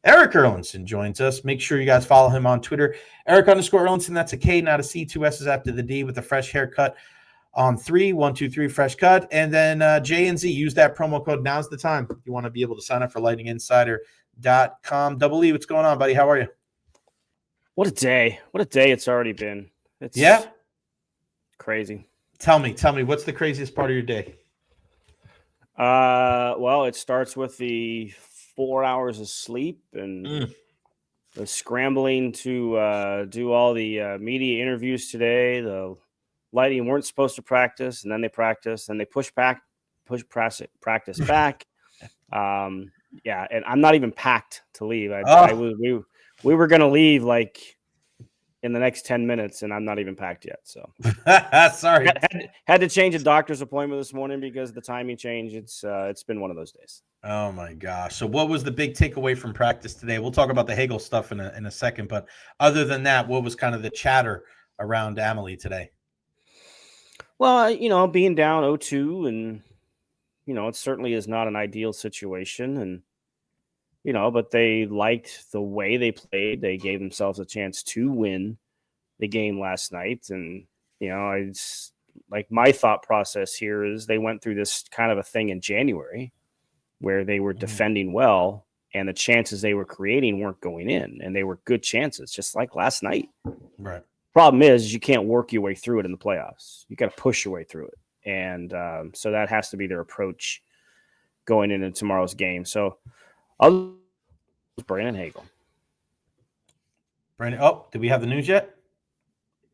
Erik Erlendsson joins us. Make sure you guys follow him on Twitter. Erik_Erlendsson. That's a K, not a C. Two S's after the D with a fresh haircut on 3. 1, 2, 3, fresh cut. And then J and Z, use that promo code. Now's the time. If you want to be able to sign up for lightninginsider.com. Double E, what's going on, buddy? How are you? What a day. What a day it's already been. It's crazy. Tell me, what's the craziest part of your day? Well, it starts with the 4 hours of sleep and the scrambling to do all the media interviews today. The Lightning weren't supposed to practice, and then they practiced, and they push practice back. Yeah, and I'm not even packed to leave. We were going to leave like in the next 10 minutes, and I'm not even packed yet. So sorry, had to change a doctor's appointment this morning because the timing changed. It's been one of those days. Oh my gosh! So what was the big takeaway from practice today? We'll talk about the Hagel stuff in a second, but other than that, what was kind of the chatter around Amalie today? Well, being down 0-2, and it certainly is not an ideal situation, and but they liked the way they played. They gave themselves a chance to win the game last night. And, it's like my thought process here is they went through this kind of a thing in January where they were defending well and the chances they were creating weren't going in, and they were good chances, just like last night. Right. Problem is you can't work your way through it in the playoffs. You got to push your way through it. And so that has to be their approach going into tomorrow's game. So, Brandon Hagel. Brandon, did we have the news yet?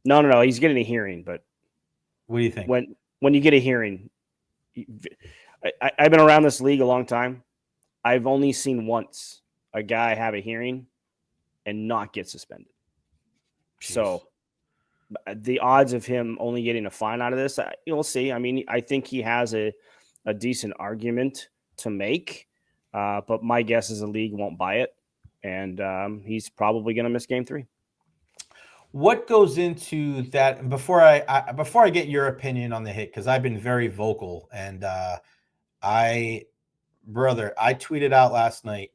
No. He's getting a hearing, but what do you think? When you get a hearing, I've been around this league a long time. I've only seen once a guy have a hearing and not get suspended. Jeez. So the odds of him only getting a fine out of this, we'll see. I mean, I think he has a decent argument to make. But my guess is the league won't buy it, and he's probably going to miss Game 3. What goes into that? Before I get your opinion on the hit, because I've been very vocal, and I tweeted out last night,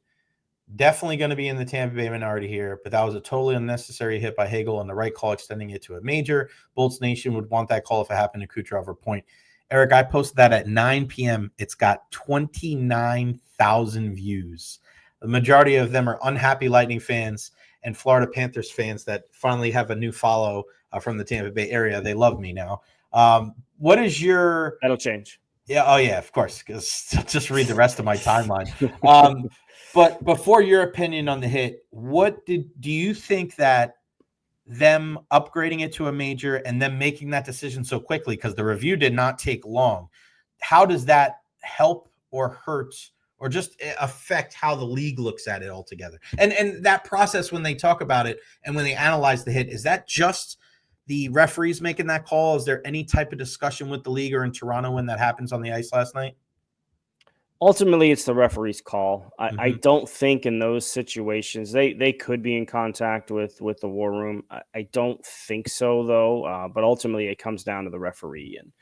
definitely going to be in the Tampa Bay minority here, but that was a totally unnecessary hit by Hagel and the right call extending it to a major. Bolts Nation would want that call if it happened to Kucherov or Point. Erik, I posted that at 9 p.m. It's got 29,000 views. The majority of them are unhappy Lightning fans and Florida Panthers fans that finally have a new follow from the Tampa Bay area. They love me now. What is your... That'll change. Yeah. Oh, yeah, of course, because just read the rest of my timeline. But before your opinion on the hit, do you think that them upgrading it to a major and them making that decision so quickly, because the review did not take long, how does that help or hurt or just affect how the league looks at it altogether? And that process, when they talk about it and when they analyze the hit, is that just the referees making that call? Is there any type of discussion with the league or in Toronto when that happens on the ice last night? Ultimately, it's the referee's call. I don't think in those situations they could be in contact with the war room. I don't think so, though. But ultimately, it comes down to the referee. And,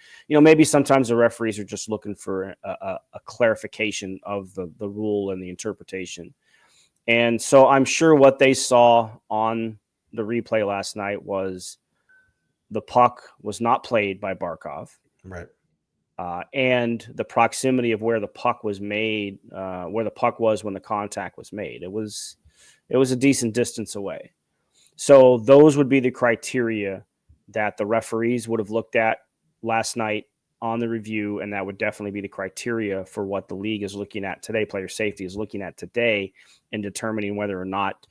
maybe sometimes the referees are just looking for a clarification of the rule and the interpretation. And so I'm sure what they saw on the replay last night was the puck was not played by Barkov. Right. And the proximity of where the puck was made, where the puck was when the contact was made. It was a decent distance away. So those would be the criteria that the referees would have looked at last night on the review, and that would definitely be the criteria for what the league is looking at today, player safety is looking at today, in determining whether or not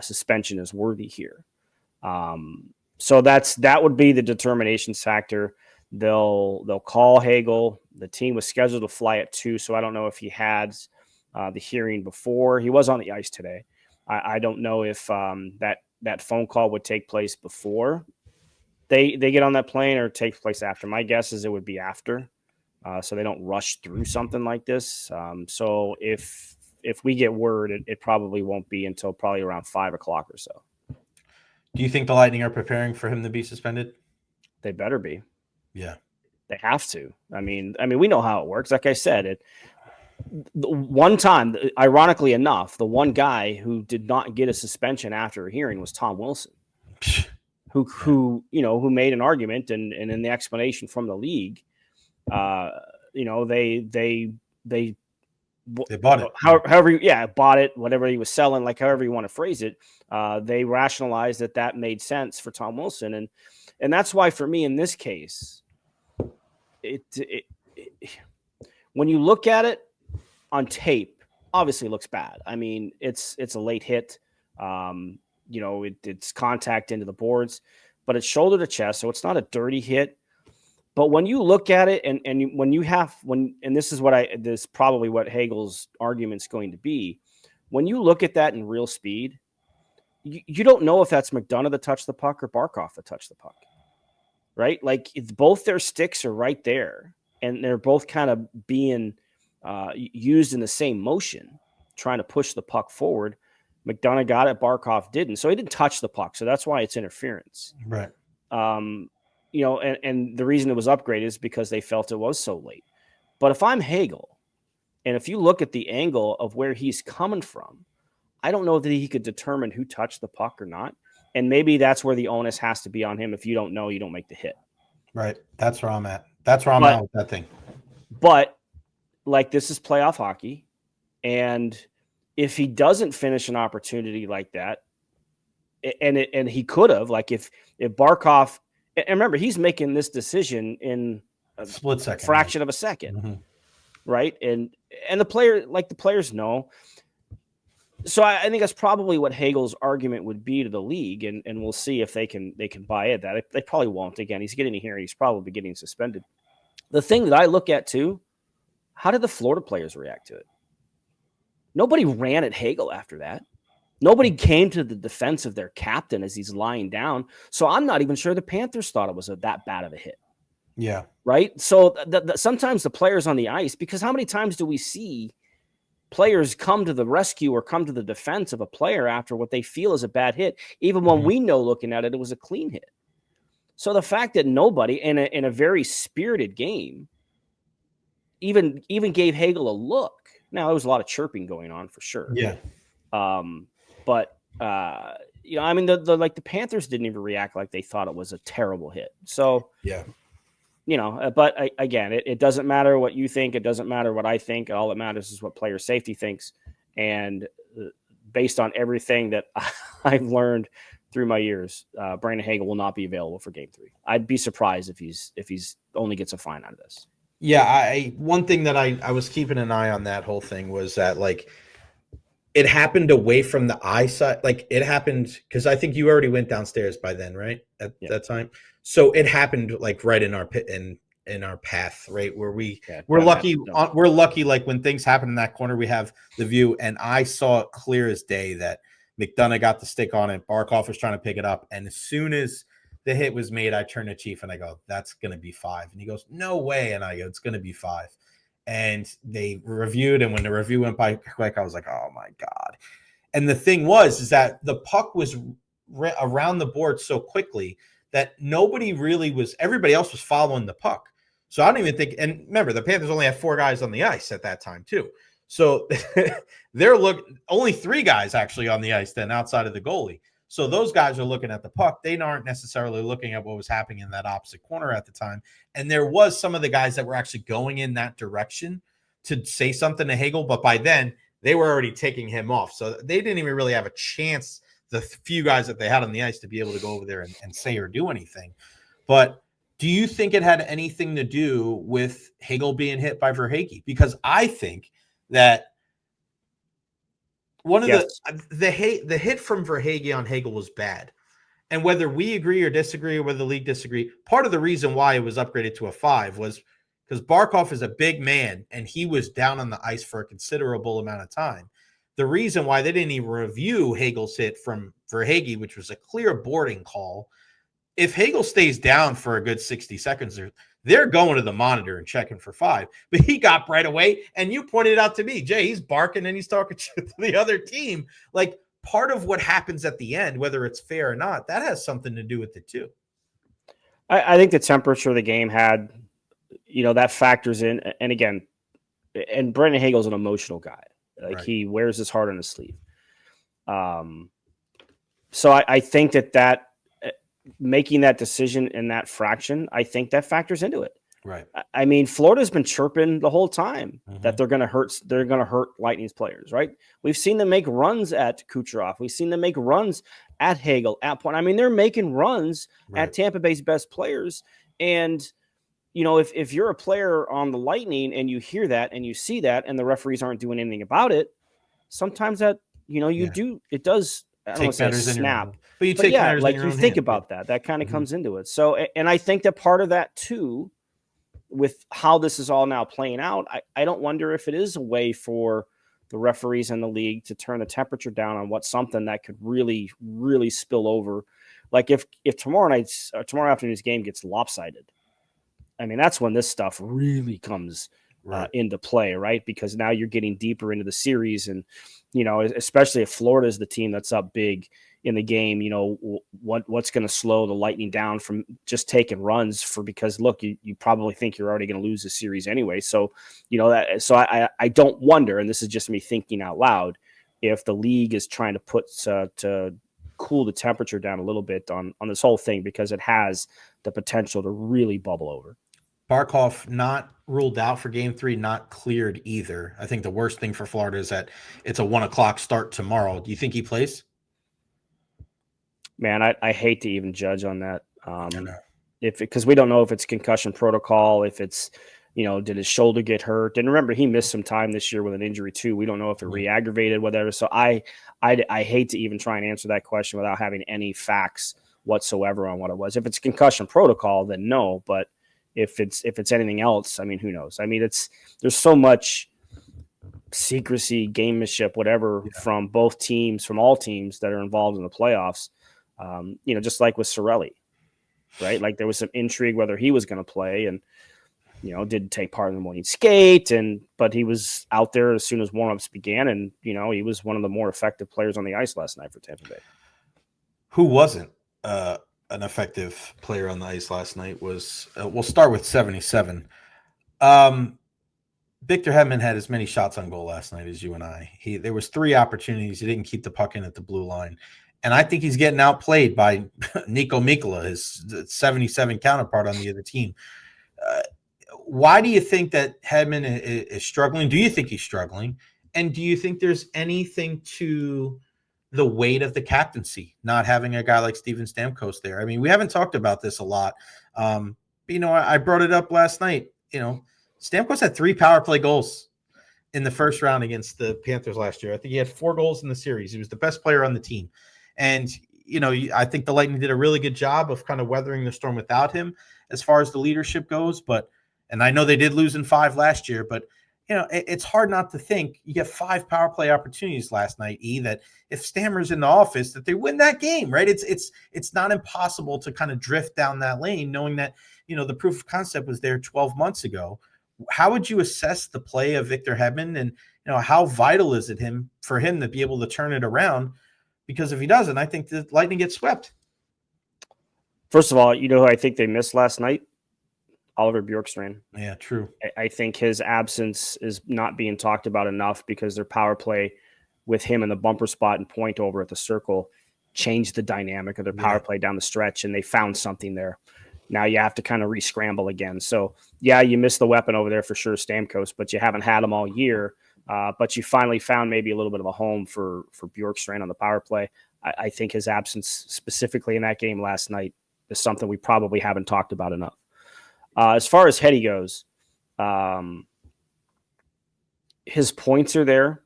suspension is worthy here. So that would be the determination factor. They'll call Hagel. The team was scheduled to fly at 2, so I don't know if he had the hearing before. He was on the ice today. I don't know if that phone call would take place before they get on that plane or takes place after. My guess is it would be after, so they don't rush through something like this. So if we get word, it probably won't be until probably around 5 o'clock or so. Do you think the Lightning are preparing for him to be suspended? They better be. Yeah, they have to. I mean, we know how it works. Like I said, the one time, ironically enough, the one guy who did not get a suspension after a hearing was Tom Wilson, who made an argument, and in the explanation from the league, they bought it. However, bought it, whatever he was selling, like however you want to phrase it. They rationalized that made sense for Tom Wilson, and that's why for me in this case, when you look at it on tape, obviously it looks bad. I mean, it's a late hit. It's contact into the boards, but it's shoulder to chest, so it's not a dirty hit. But when you look at it, and this is probably what Hagel's argument's going to be. When you look at that in real speed, you don't know if that's McDonough that touched the puck or Barkov that touched the puck, right? Like both their sticks are right there, and they're both kind of being used in the same motion, trying to push the puck forward. McDonough got it, Barkov didn't, so he didn't touch the puck, so that's why it's interference, right? And the reason it was upgraded is because they felt it was so late. But if I'm Hagel, and if you look at the angle of where he's coming from, I don't know that he could determine who touched the puck or not. And maybe that's where the onus has to be on him. If you don't know, you don't make the hit. Right. That's where I'm at. That's where I'm at with that thing. But like, this is playoff hockey. And if he doesn't finish an opportunity like that, and he could have, like if Barkov, and remember, he's making this decision in a split second, fraction of a second, right? And the players know. So I think that's probably what Hagel's argument would be to the league, and we'll see if they can buy it. That they probably won't. Again, he's getting a hearing. He's probably getting suspended. The thing that I look at too, how did the Florida players react to it? Nobody ran at Hagel after that. Nobody came to the defense of their captain as he's lying down. So I'm not even sure the Panthers thought it was that bad of a hit. Yeah. Right. So sometimes the players on the ice, because how many times do we see players come to the rescue or come to the defense of a player after what they feel is a bad hit, even when we know looking at it, it was a clean hit. So the fact that nobody in a very spirited game even gave Hagel a look. Now there was a lot of chirping going on for sure. Yeah. But I mean, the Panthers didn't even react like they thought it was a terrible hit. So yeah. But again, it doesn't matter what you think. It doesn't matter what I think. All that matters is what player safety thinks. And based on everything that I've learned through my years, Brandon Hagel will not be available for Game 3. I'd be surprised if he's only gets a fine out of this. Yeah, one thing that I was keeping an eye on that whole thing was that, like, it happened away from the eye side. Like, it happened because I think you already went downstairs by then, right? At that time. So it happened like right in our in our path, right? Where we're lucky. We're lucky. Like, when things happen in that corner, we have the view, and I saw it clear as day that McDonough got the stick on it. Barkov was trying to pick it up, and as soon as the hit was made, I turned to Chief and I go, "That's going to be 5." And he goes, "No way." And I go, "It's going to be 5." And they reviewed, and when the review went by quick, I was like, "Oh my God." And the thing is that the puck was around the board so quickly that everybody else was following the puck. So I don't even think, and remember, the Panthers only had 4 guys on the ice at that time too. So they're only 3 guys actually on the ice then outside of the goalie. So those guys are looking at the puck. They aren't necessarily looking at what was happening in that opposite corner at the time. And there was some of the guys that were actually going in that direction to say something to Hagel, but by then they were already taking him off. So they didn't even really have a chance, the few guys that they had on the ice, to be able to go over there and say or do anything. But do you think it had anything to do with Hagel being hit by Verhaeghe? Because I think that one of the hit from Verhaeghe on Hagel was bad. And whether we agree or disagree, or whether the league disagree, part of the reason why it was upgraded to a 5 was because Barkov is a big man and he was down on the ice for a considerable amount of time. The reason why they didn't even review Hagel's hit from Verhaeghe, which was a clear boarding call, if Hagel stays down for a good 60 seconds, they're going to the monitor and checking for 5. But he got right away, and you pointed out to me, Jay, he's barking and he's talking to the other team. Like, part of what happens at the end, whether it's fair or not, that has something to do with it too. I think the temperature of the game had, that factors in. And again, and Brendan Hagel's an emotional guy. Like Right. he wears his heart on his sleeve. So I think that making that decision in that fraction, I think that factors into it. Right. I mean, Florida's been chirping the whole time that Mhm. they're going to hurt Lightning's players, right? We've seen them make runs at Kucherov. We've seen them make runs at Hagel, at Point. I mean, they're making runs Right. at Tampa Bay's best players. And, you know, if you're a player on the Lightning and you hear that and you see that and the referees aren't doing anything about it, sometimes that, you know, Yeah. it does, I don't want Take to say matters in your snap, own, but you but take yeah, matters in like your you own think hand. about that kind of Mhm. comes into it. So, and I think that part of that too, with how this is all now playing out, I don't wonder if it is a way for the referees and the league to turn the temperature down on what's something that could really, really spill over. Like if tomorrow afternoon's game gets lopsided, I mean, that's when this stuff really comes Right. into play, right? Because now you're getting deeper into the series, and you know, especially if Florida is the team that's up big in the game, you know, what's going to slow the Lightning down from just taking runs because look, you probably think you're already going to lose the series anyway. So, you know, I don't wonder, and this is just me thinking out loud, if the league is trying to cool the temperature down a little bit on this whole thing, because it has the potential to really bubble over. Barkov not ruled out for game 3, not cleared either. I think the worst thing for Florida is that it's a 1:00 start tomorrow. Do you think he plays? Man, I hate to even judge on that. I know. Because we don't know if it's concussion protocol, if it's, you know, did his shoulder get hurt? And remember, he missed some time this year with an injury too. We don't know if it re-aggravated, whatever. So I hate to even try and answer that question without having any facts whatsoever on what it was. If it's concussion protocol, then no. But if it's anything else, I mean, who knows? I mean, there's so much secrecy, gamemanship, whatever, from both teams, from all teams that are involved in the playoffs. You know, just like with Cirelli, right? Like there was some intrigue whether he was going to play, and you know, didn't take part in the morning skate, but he was out there as soon as warmups began, and you know, he was one of the more effective players on the ice last night for Tampa Bay. Who wasn't an effective player on the ice last night was we'll start with 77. Victor Hedman had as many shots on goal last night as you and I. There was 3 opportunities. He didn't keep the puck in at the blue line. And I think he's getting outplayed by Nico Mikkola, his 77 counterpart on the other team. Why do you think that Hedman is struggling? Do you think he's struggling? And do you think there's anything to the weight of the captaincy, not having a guy like Steven Stamkos there? I mean, we haven't talked about this a lot. But, you know, I brought it up last night. You know, Stamkos had 3 power play goals in the first round against the Panthers last year. I think he had 4 goals in the series. He was the best player on the team. And, you know, I think the Lightning did a really good job of kind of weathering the storm without him as far as the leadership goes. And I know they did lose in 5 last year, but, you know, it's hard not to think you get 5 power play opportunities last night, that if Stammer's in the office, that they win that game, right? It's not impossible to kind of drift down that lane, knowing that, you know, the proof of concept was there 12 months ago. How would you assess the play of Victor Hedman, and, you know, how vital is it for him to be able to turn it around? Because if he doesn't, I think the Lightning gets swept. First of all, you know who I think they missed last night? Oliver Bjorkstrand. Yeah, true. I think his absence is not being talked about enough because their power play with him in the bumper spot and Point over at the circle changed the dynamic of their power play down the stretch, and they found something there. Now you have to kind of re-scramble again. So, yeah, you missed the weapon over there for sure, Stamkos, but you haven't had him all year. But you finally found maybe a little bit of a home for Bjorkstrand on the power play. I think his absence specifically in that game last night is something we probably haven't talked about enough. As far as Hetty goes, his points are there,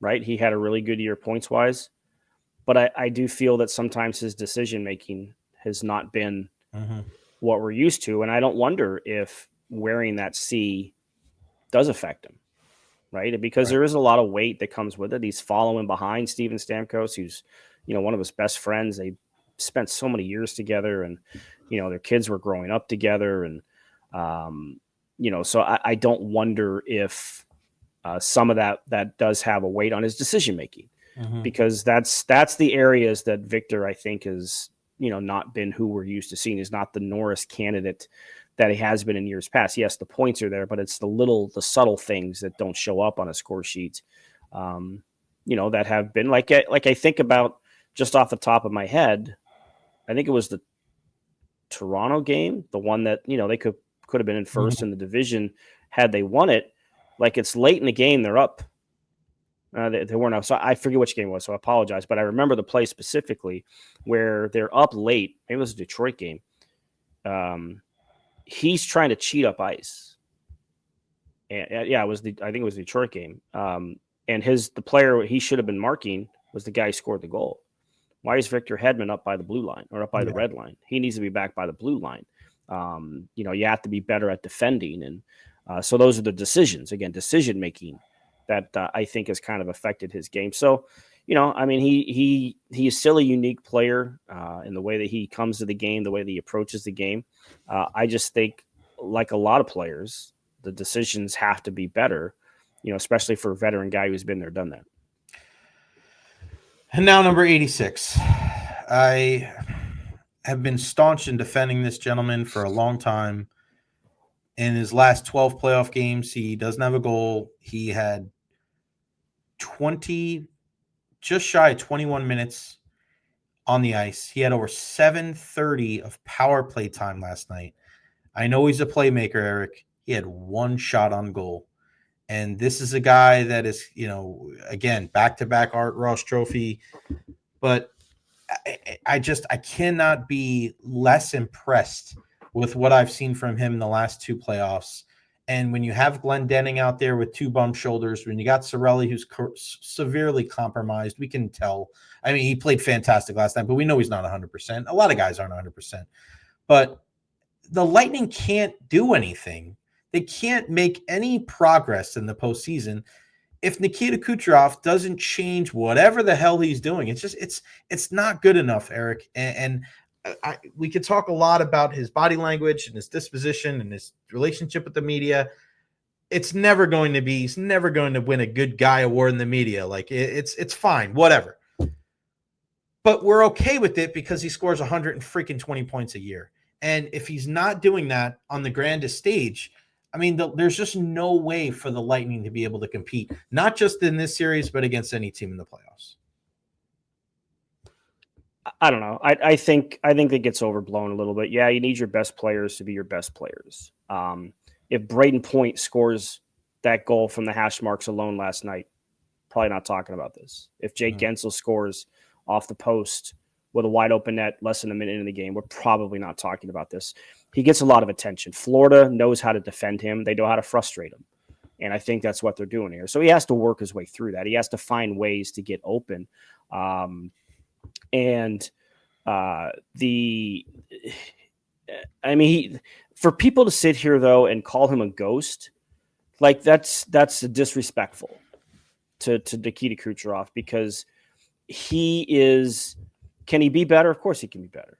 right? He had a really good year points-wise. But I do feel that sometimes his decision-making has not been what we're used to. And I don't wonder if wearing that C does affect him, right? Because there is a lot of weight that comes with it. He's following behind Steven Stamkos, who's, you know, one of his best friends. They spent so many years together, and, you know, their kids were growing up together. And, you know, so I don't wonder if some of that does have a weight on his decision-making, because that's the areas that Victor, I think, is, you know, not been who we're used to seeing. He's not the Norris candidate that he has been in years past. Yes, the points are there, but it's the subtle things that don't show up on a score sheet, that have been like I think about just off the top of my head. I think it was the Toronto game, the one that they could have been in first in the division had they won it. Like, it's late in the game, they're up. They weren't up, so I forget which game it was. So I apologize, but I remember the play specifically where they're up late. Maybe it was a Detroit game. He's trying to cheat up ice. And I think it was the Detroit game. And the player he should have been marking was the guy who scored the goal. Why is Victor Hedman up by the blue line or up by the red line? He needs to be back by the blue line. You have to be better at defending. And so those are the decisions, again, decision making that I think has kind of affected his game. So, he's still a unique player in the way that he comes to the game, the way that he approaches the game. I just think, like a lot of players, the decisions have to be better, especially for a veteran guy who's been there, done that. And now number 86. I have been staunch in defending this gentleman for a long time. In his last 12 playoff games, he doesn't have a goal. He had just shy of 21 minutes on the ice. He had over 730 of power play time last night. I know he's a playmaker, Eric. He had one shot on goal. And this is a guy that is, again, back-to-back Art Ross trophy. But I cannot be less impressed with what I've seen from him in the last two playoffs. And when you have Glenn Denning out there with two bum shoulders, when you got Cirelli, who's severely compromised, we can tell. I mean, he played fantastic last night, but we know he's not 100%. A lot of guys aren't 100%. But the Lightning can't do anything. They can't make any progress in the postseason if Nikita Kucherov doesn't change whatever the hell he's doing. It's not good enough, Eric. And we could talk a lot about his body language and his disposition and his relationship with the media. He's never going to win a good guy award in the media. Like, it's fine, whatever. But we're okay with it because he scores 120 points a year. And if he's not doing that on the grandest stage, I mean, there's just no way for the Lightning to be able to compete, not just in this series, but against any team in the playoffs. I don't know. I think it gets overblown a little bit. Yeah, you need your best players to be your best players. If Braden Point scores that goal from the hash marks alone last night, probably not talking about this. If Jake Gensel scores off the post with a wide open net less than a minute in the game, we're probably not talking about this. He gets a lot of attention. Florida knows how to defend him. They know how to frustrate him. And I think that's what they're doing here. So he has to work his way through that. He has to find ways to get open. For people to sit here though and call him a ghost, like that's disrespectful to Nikita Kucherov, because can he be better? Of course he can be better,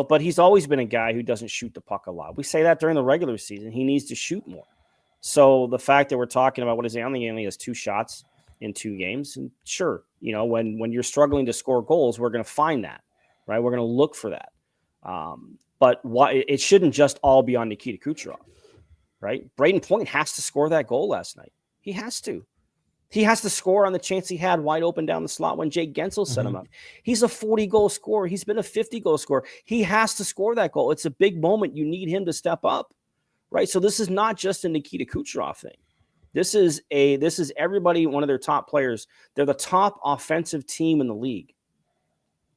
but he's always been a guy who doesn't shoot the puck a lot. We say that during the regular season. He needs to shoot more. So the fact that we're talking about, he only has 2 shots in 2 games. And sure, when you're struggling to score goals, we're going to find that, right? We're going to look for that. But it shouldn't just all be on Nikita Kucherov, right? Braden Point has to score that goal last night. He has to. He has to score on the chance he had wide open down the slot when Jake Gensel set him up. He's a 40-goal scorer. He's been a 50-goal scorer. He has to score that goal. It's a big moment. You need him to step up, right? So this is not just a Nikita Kucherov thing. This is everybody, one of their top players. They're the top offensive team in the league.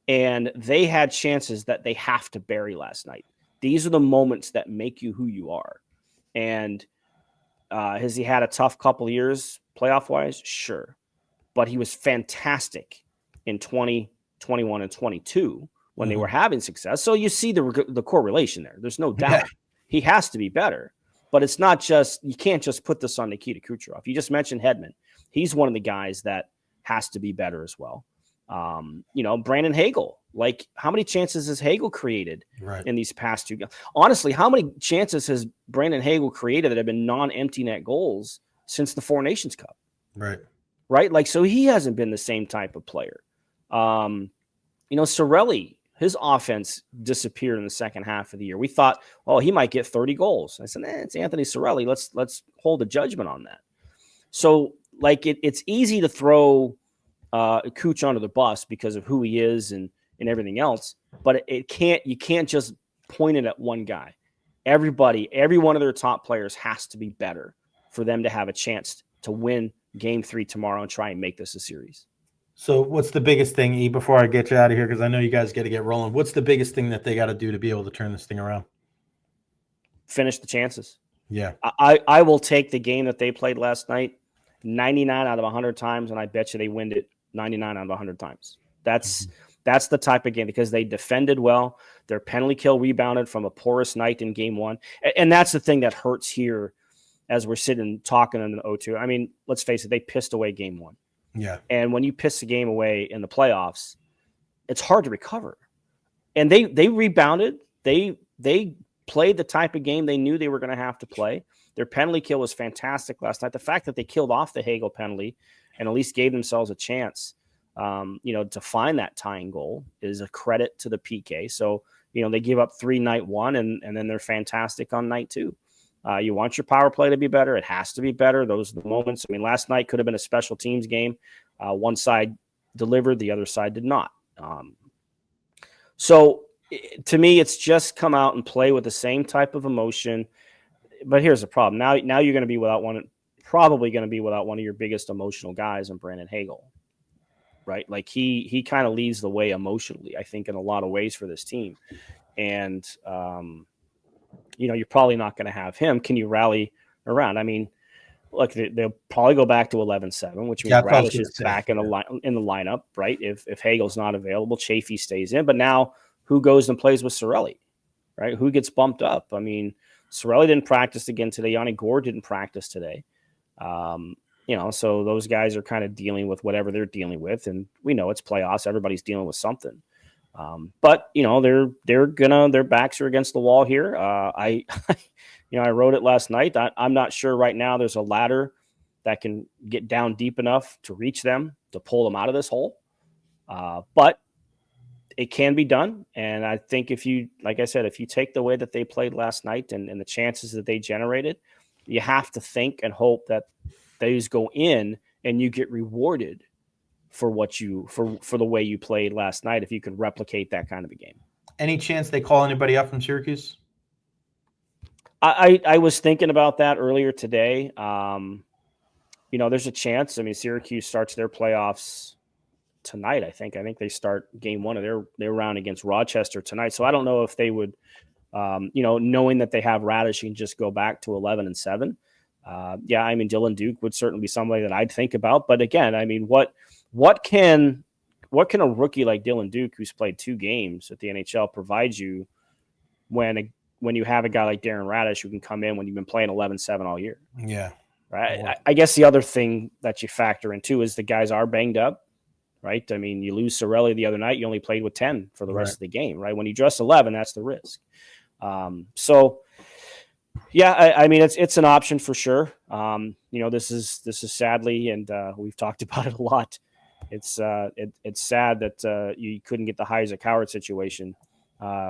And they had chances that they have to bury last night. These are the moments that make you who you are. And has he had a tough couple of years playoff-wise? Sure. But he was fantastic in 20, 21, and 22 when they were having success. So you see the correlation there. There's no doubt. Yeah. He has to be better. But it's not just – you can't just put this on Nikita Kucherov. You just mentioned Hedman. He's one of the guys that has to be better as well. Brandon Hagel. Like, how many chances has Hagel created in these past 2 games? Honestly, how many chances has Brandon Hagel created that have been non-empty net goals since the Four Nations Cup? Right? Like, so he hasn't been the same type of player. Cirelli, His offense disappeared in the second half of the year. We thought, oh, he might get 30 goals. I said, it's Anthony Cirelli. Let's hold a judgment on that. So, like, it's easy to throw Cooch under the bus because of who he is and everything else, but you can't just point it at one guy. Every one of their top players has to be better for them to have a chance to win Game 3 tomorrow and try and make this a series. So what's the biggest thing, E, before I get you out of here, because I know you guys got to get rolling, what's the biggest thing that they got to do to be able to turn this thing around? Finish the chances. Yeah. I will take the game that they played last night 99 out of 100 times, and I bet you they win it 99 out of 100 times. That's the type of game, because they defended well. Their penalty kill rebounded from a porous night in Game 1. And that's the thing that hurts here as we're sitting talking in the O2. I mean, let's face it, they pissed away Game 1. Yeah. And when you piss the game away in the playoffs, it's hard to recover. And they rebounded. They played the type of game they knew they were going to have to play. Their penalty kill was fantastic last night. The fact that they killed off the Hagel penalty and at least gave themselves a chance, to find that tying goal is a credit to the PK. So, they give up 3 night 1 and then they're fantastic on night 2. You want your power play to be better. It has to be better. Those are the moments. I mean, last night could have been a special teams game. One side delivered, the other side did not. So to me, it's just come out and play with the same type of emotion. But here's the problem. Now you're going to be probably going to be without one of your biggest emotional guys in Brandon Hagel, right? Like he kind of leads the way emotionally, I think, in a lot of ways for this team. And, you're probably not going to have him. Can you rally around? I mean, look, they'll probably go back to 11-7, which means Radish is back in the lineup, right? If Hagel's not available, Chafee stays in. But now who goes and plays with Cirelli, right? Who gets bumped up? I mean, Cirelli didn't practice again today. Yanni Gourde didn't practice today. So those guys are kind of dealing with whatever they're dealing with. And we know it's playoffs. Everybody's dealing with something. But their backs are against the wall here. I wrote it last night. I'm not sure right now there's a ladder that can get down deep enough to reach them, to pull them out of this hole. But it can be done. And I think if you take the way that they played last night and the chances that they generated, you have to think and hope that those go in and you get rewarded for for the way you played last night, if you can replicate that kind of a game. Any chance they call anybody up from Syracuse? I was thinking about that earlier today. There's a chance. I mean, Syracuse starts their playoffs tonight, I think. I think they start Game 1 of their round against Rochester tonight. So I don't know if they would, knowing that they have Radish and just go back to 11-7. Dylan Duke would certainly be somebody that I'd think about. But again, I mean, what can a rookie like Dylan Duke, who's played 2 games at the NHL, provide you when you have a guy like Darren Radish who can come in when you've been playing 11-7 all year? Yeah. Right. I guess the other thing that you factor in too is the guys are banged up, right? I mean, you lose Cirelli the other night, you only played with 10 for the rest of the game, right? When you dress 11, that's the risk. It's an option for sure. This is sadly, and we've talked about it a lot. It's sad that you couldn't get the Isaac Howard situation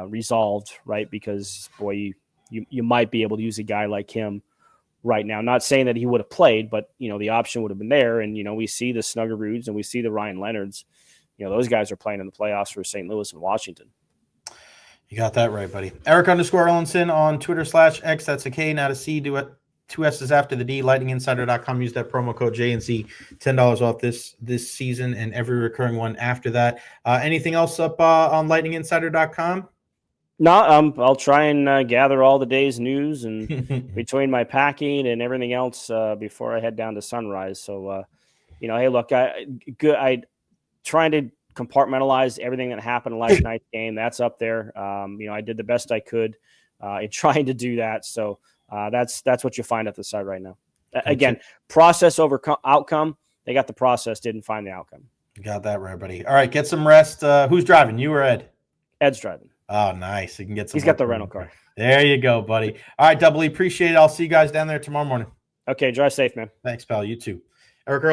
resolved, right? Because boy, you might be able to use a guy like him right now. Not saying that he would have played, but the option would have been there. And we see the Snuggeroods and we see the Ryan Leonards. Those guys are playing in the playoffs for St. Louis and Washington. You got that right, buddy. Erik _Erlendsson on Twitter/X. That's a K, not a C. Do it. 2 S's after the D. LightningInsider.com. Use that promo code JNC. $10 off this season and every recurring one after that. Anything else up on LightningInsider.com? No, I'll try and gather all the day's news and between my packing and everything else before I head down to Sunrise. So, hey, look, I trying to compartmentalize everything that happened last night's game. That's up there. I did the best I could in trying to do that. So that's what you find at the site right now. Again, process over outcome. They got the process, didn't find the outcome. You got that right, buddy. All right, get some rest. Who's driving? You or Ed? Ed's driving. Oh, nice. You can get some. He's got the rental car. There you go, buddy. All right, Doubly, appreciate it. I'll see you guys down there tomorrow morning. Okay, drive safe, man. Thanks, pal. You too. Erik